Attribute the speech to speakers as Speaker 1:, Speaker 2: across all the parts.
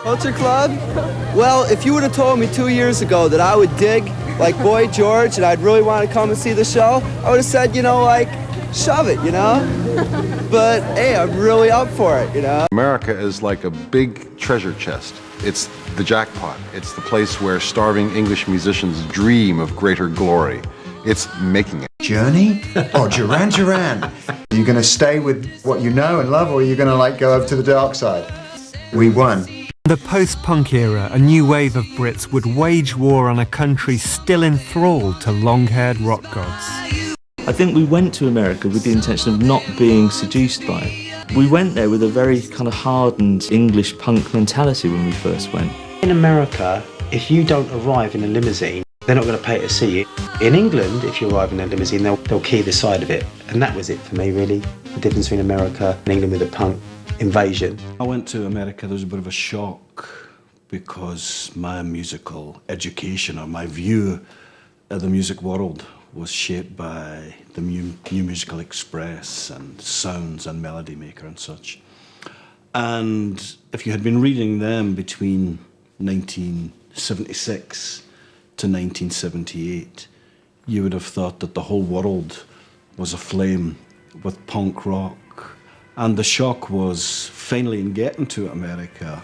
Speaker 1: Culture Club? Well, if you would have told me 2 years ago that I would dig like Boy George and I'd really want to come and see the show, I would have said, you know, like, shove it, you know? But, hey, I'm really up for it, you know?
Speaker 2: America is like a big treasure chest. It's the jackpot. It's the place where starving English musicians dream of greater glory. It's making it.
Speaker 3: Journey? Oh, Duran Duran. Are you going to stay with what you know and love, or are you going to, like, go over to the dark side? We won.
Speaker 4: The post-punk era, a new wave of Brits would wage war on a country still enthralled to long-haired rock gods.
Speaker 5: I think we went to America with the intention of not being seduced by it. We went there with a very kind of hardened English punk mentality when we first went.
Speaker 6: In America, if you don't arrive in a limousine, they're not going to pay to see you. In England, if you arrive in a limousine, they'll key the side of it. And that was it for me, really. The difference between America and England with the punk invasion.
Speaker 7: I went to America, there was a bit of a shock because my musical education or my view of the music world was shaped by the New Musical Express and Sounds and Melody Maker and such. And if you had been reading them between 1976 to 1978, you would have thought that the whole world was aflame with punk rock. And the shock was finally in getting to America,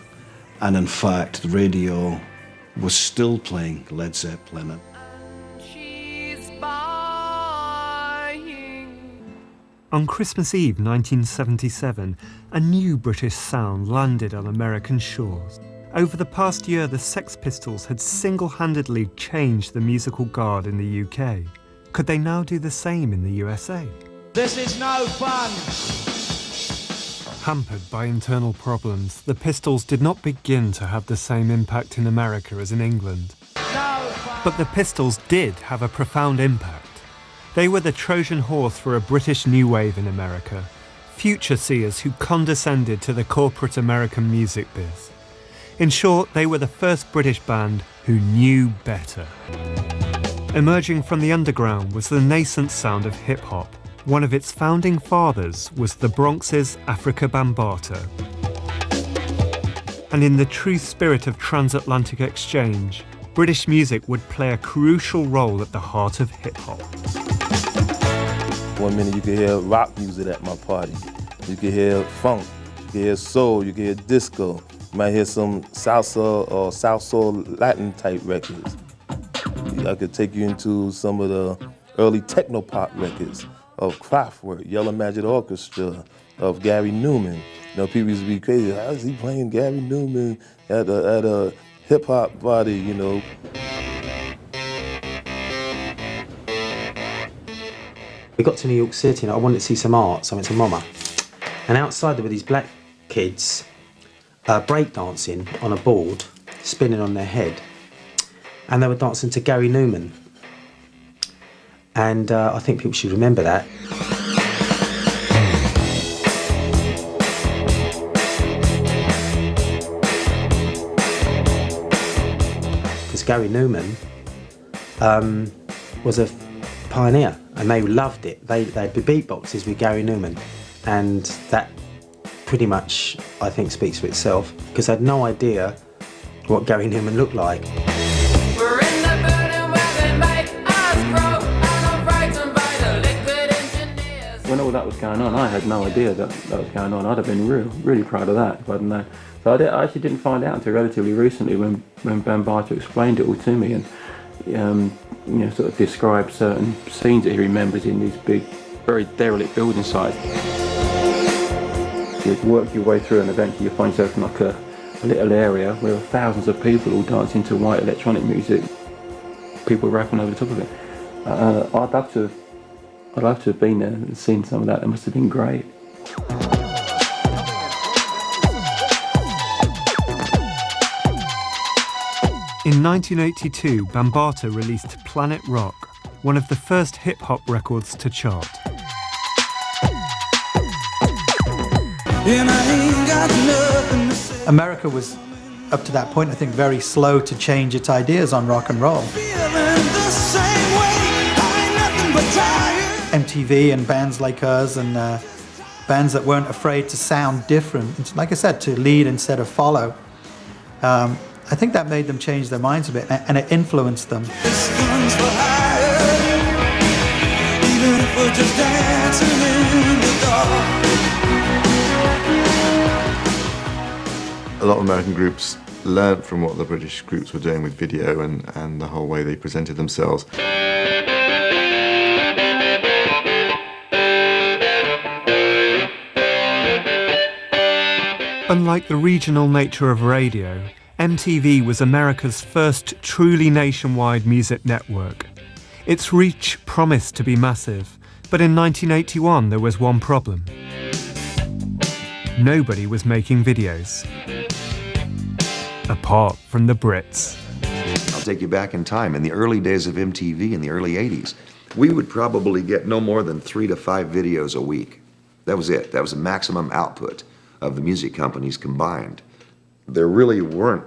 Speaker 7: and in fact the radio was still playing Led Zeppelin.
Speaker 4: On Christmas Eve 1977, a new British sound landed on American shores. Over the past year, the Sex Pistols had single-handedly changed the musical guard in the UK. Could they now do the same in the USA?
Speaker 8: This is no fun!
Speaker 4: Hampered by internal problems, the Pistols did not begin to have the same impact in America as in England. But the Pistols did have a profound impact. They were the Trojan horse for a British new wave in America, future seers who condescended to the corporate American music biz. In short, they were the first British band who knew better. Emerging from the underground was the nascent sound of hip-hop. One of its founding fathers was the Bronx's Afrika Bambaataa. And in the true spirit of transatlantic exchange, British music would play a crucial role at the heart of hip-hop.
Speaker 9: One minute you could hear rock music at my party. You could hear funk, you could hear soul, you could hear disco. You might hear some salsa or South Soul Latin type records. I could take you into some of the early techno pop records of Kraftwerk, Yellow Magic Orchestra, of Gary Newman. You know, people used to be crazy. How is he playing Gary Newman at a hip hop party, you know?
Speaker 6: We got to New York City and I wanted to see some art, so I went to MoMA. And outside there were these black kids breakdancing on a board, spinning on their head. And they were dancing to Gary Newman. And I think people should remember that. Because Gary Newman was a pioneer and they loved it. They'd be beatboxes with Gary Newman. And that pretty much, I think, speaks for itself. Because I had no idea what Gary Newman looked like.
Speaker 10: When all that was going on, I had no idea that was going on. I'd have been really proud of that if I'd known. So I actually didn't find out until relatively recently when Bambaataa explained it all to me and you know, sort of described certain scenes that he remembers in these big, very derelict building sites. You'd work your way through and eventually you find yourself in like a little area where thousands of people all dancing to white electronic music, people rapping over the top of it. I'd love to have been there and seen some of that. It must have been great.
Speaker 4: In 1982, Bambaataa released Planet Rock, one of the first hip-hop records to chart.
Speaker 11: America was, up to that point, I think, very slow to change its ideas on rock and roll. MTV and bands like us and bands that weren't afraid to sound different, like I said, to lead instead of follow. I think that made them change their minds a bit, and it influenced them.
Speaker 12: A lot of American groups learnt from what the British groups were doing with video and the whole way they presented themselves.
Speaker 4: Unlike the regional nature of radio, MTV was America's first truly nationwide music network. Its reach promised to be massive, but in 1981 there was one problem. Nobody was making videos. Apart from the Brits.
Speaker 13: I'll take you back in time. In the early days of MTV, in the early 80s, we would probably get no more than 3 to 5 videos a week. That was it. That was the maximum output of the music companies combined. There really weren't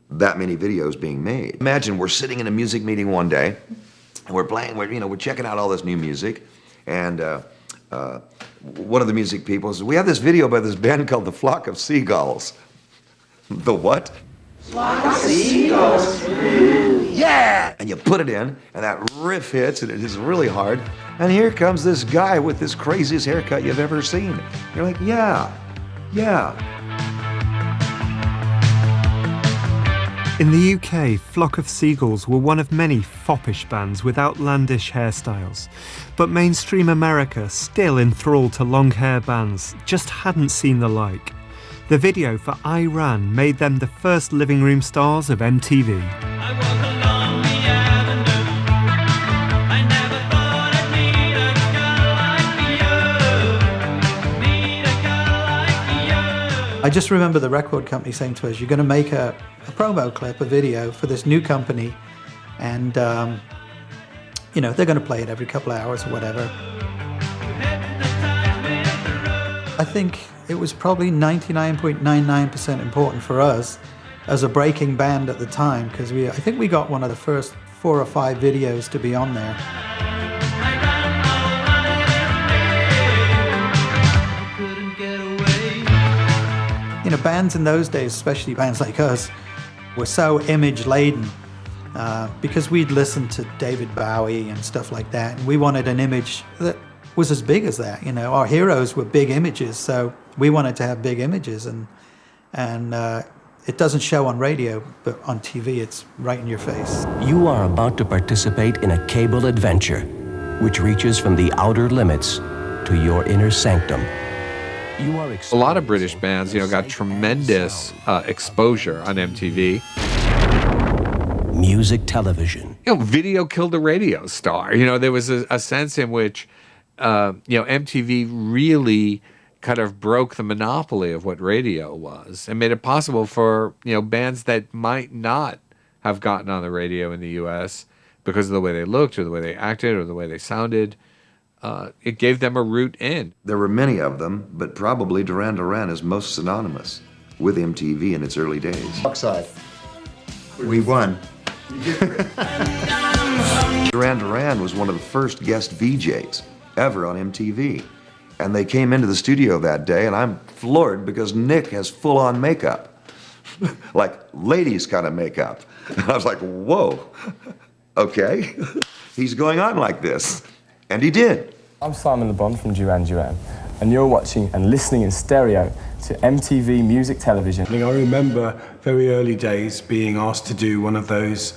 Speaker 13: that many videos being made. Imagine we're sitting in a music meeting one day, and we're playing, we're checking out all this new music, and one of the music people says, "We have this video by this band called the Flock of Seagulls." The what?
Speaker 8: Flock of seagulls.
Speaker 13: Yeah! And you put it in, and that riff hits, and it is really hard. And here comes this guy with this craziest haircut you've ever seen. You're like, yeah.
Speaker 4: In the UK, Flock of Seagulls were one of many foppish bands with outlandish hairstyles. But mainstream America, still enthralled to long hair bands, just hadn't seen the like. The video for I Ran made them the first living room stars of MTV.
Speaker 11: I just remember the record company saying to us, "You're going to make a promo clip, a video for this new company, and they're going to play it every couple of hours or whatever." I think it was probably 99.99% important for us as a breaking band at the time, because I think we got one of the first 4 or 5 videos to be on there. Bands in those days, especially bands like us, were so image-laden because we'd listened to David Bowie and stuff like that, and we wanted an image that was as big as that. Our heroes were big images, so we wanted to have big images, and it doesn't show on radio, but on TV it's right in your face.
Speaker 14: You are about to participate in a cable adventure, which reaches from the outer limits to your inner sanctum.
Speaker 15: A lot of British bands, got tremendous exposure on MTV.
Speaker 14: Music television.
Speaker 15: Video killed the radio star. There was a sense in which, MTV really kind of broke the monopoly of what radio was and made it possible for, bands that might not have gotten on the radio in the U.S. because of the way they looked or the way they acted or the way they sounded. It gave them a route in.
Speaker 13: There were many of them, but probably Duran Duran is most synonymous with MTV in its early days.
Speaker 3: Oxide. We won.
Speaker 13: Duran Duran was one of the first guest VJs ever on MTV. And they came into the studio that day, and I'm floored because Nick has full-on makeup. Like ladies kind of makeup. And I was like, whoa, okay. He's going on like this. And he did.
Speaker 16: I'm Simon Le Bon from Duran Duran, and you're watching and listening in stereo to MTV Music Television.
Speaker 7: I remember very early days being asked to do one of those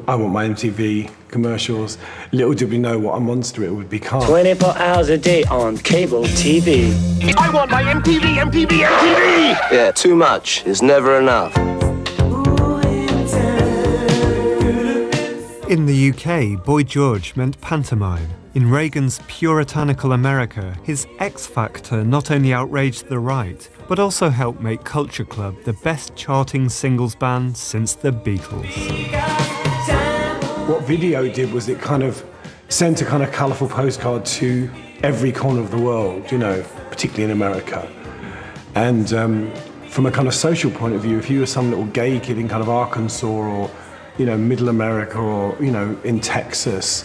Speaker 7: I Want My MTV commercials. Little did we know what a monster it would become.
Speaker 8: 24 hours a day on cable TV.
Speaker 17: I want my MTV, MTV, MTV!
Speaker 18: Yeah, too much is never enough.
Speaker 4: In the UK, Boy George meant pantomime. In Reagan's puritanical America, his X Factor not only outraged the right, but also helped make Culture Club the best charting singles band since the Beatles.
Speaker 7: What video did was it kind of sent a kind of colourful postcard to every corner of the world, particularly in America. And from a kind of social point of view, if you were some little gay kid in kind of Arkansas or Middle America or, in Texas,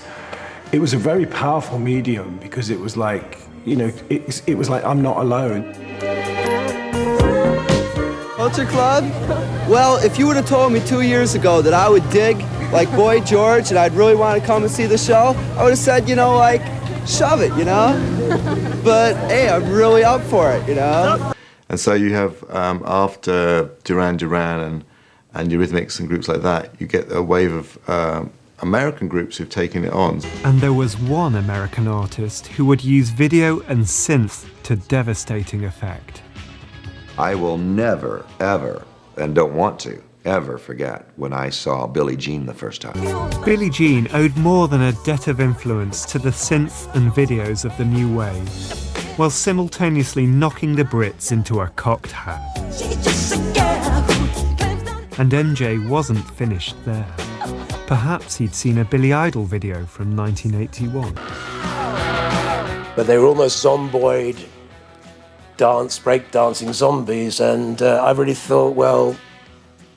Speaker 7: it was a very powerful medium because it was like
Speaker 19: you know, it was like, I'm not alone.
Speaker 1: Culture Club? Well, if you would have told me 2 years ago that I would dig like Boy George and I'd really want to come and see the show, I would have said, you know, like, shove it, you know? But hey, I'm really up for it, you know?
Speaker 12: And so you have, after Duran Duran and Eurythmics and groups like that, you get a wave of American groups who've taken it on.
Speaker 4: And there was one American artist who would use video and synth to devastating effect.
Speaker 13: I will never, ever, and don't want to, ever forget when I saw Billie Jean the first time.
Speaker 4: Billie Jean owed more than a debt of influence to the synth and videos of the new wave, while simultaneously knocking the Brits into a cocked hat. And MJ wasn't finished there. Perhaps he'd seen a Billy Idol video from 1981.
Speaker 18: But they were almost zomboid, break-dancing zombies, and I really thought, well,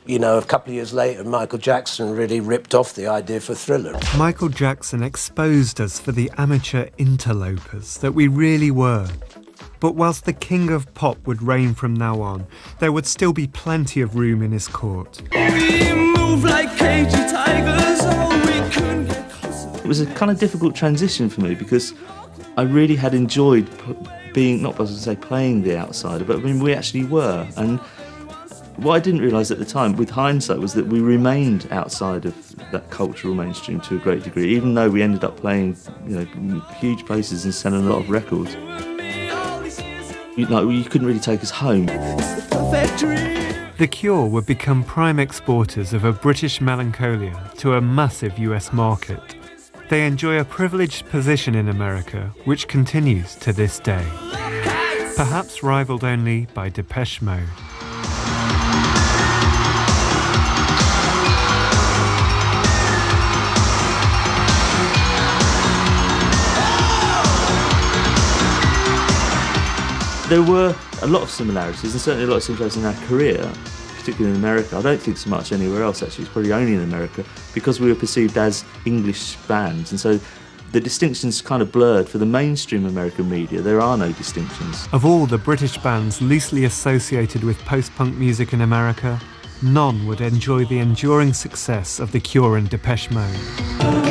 Speaker 18: you know, a couple of years later, Michael Jackson really ripped off the idea for Thriller.
Speaker 4: Michael Jackson exposed us for the amateur interlopers that we really were. But whilst the king of pop would reign from now on, there would still be plenty of room in his court.
Speaker 5: We move like cagey tigers, we couldn't get closer. It was a kind of difficult transition for me because I really had enjoyed being, not as I say playing the outsider, but I mean we actually were. And what I didn't realise at the time, with hindsight, was that we remained outside of that cultural mainstream to a great degree, even though we ended up playing, you know, huge places and selling a lot of records. You couldn't really take us home.
Speaker 4: The Cure would become prime exporters of a British melancholia to a massive US market. They enjoy a privileged position in America, which continues to this day. Perhaps rivaled only by Depeche Mode.
Speaker 5: There were a lot of similarities, and certainly a lot of similarities in our career, particularly in America. I don't think so much anywhere else, actually. It's probably only in America, because we were perceived as English bands. And so the distinctions kind of blurred. For the mainstream American media, there are no distinctions.
Speaker 4: Of all the British bands loosely associated with post-punk music in America, none would enjoy the enduring success of The Cure and Depeche Mode.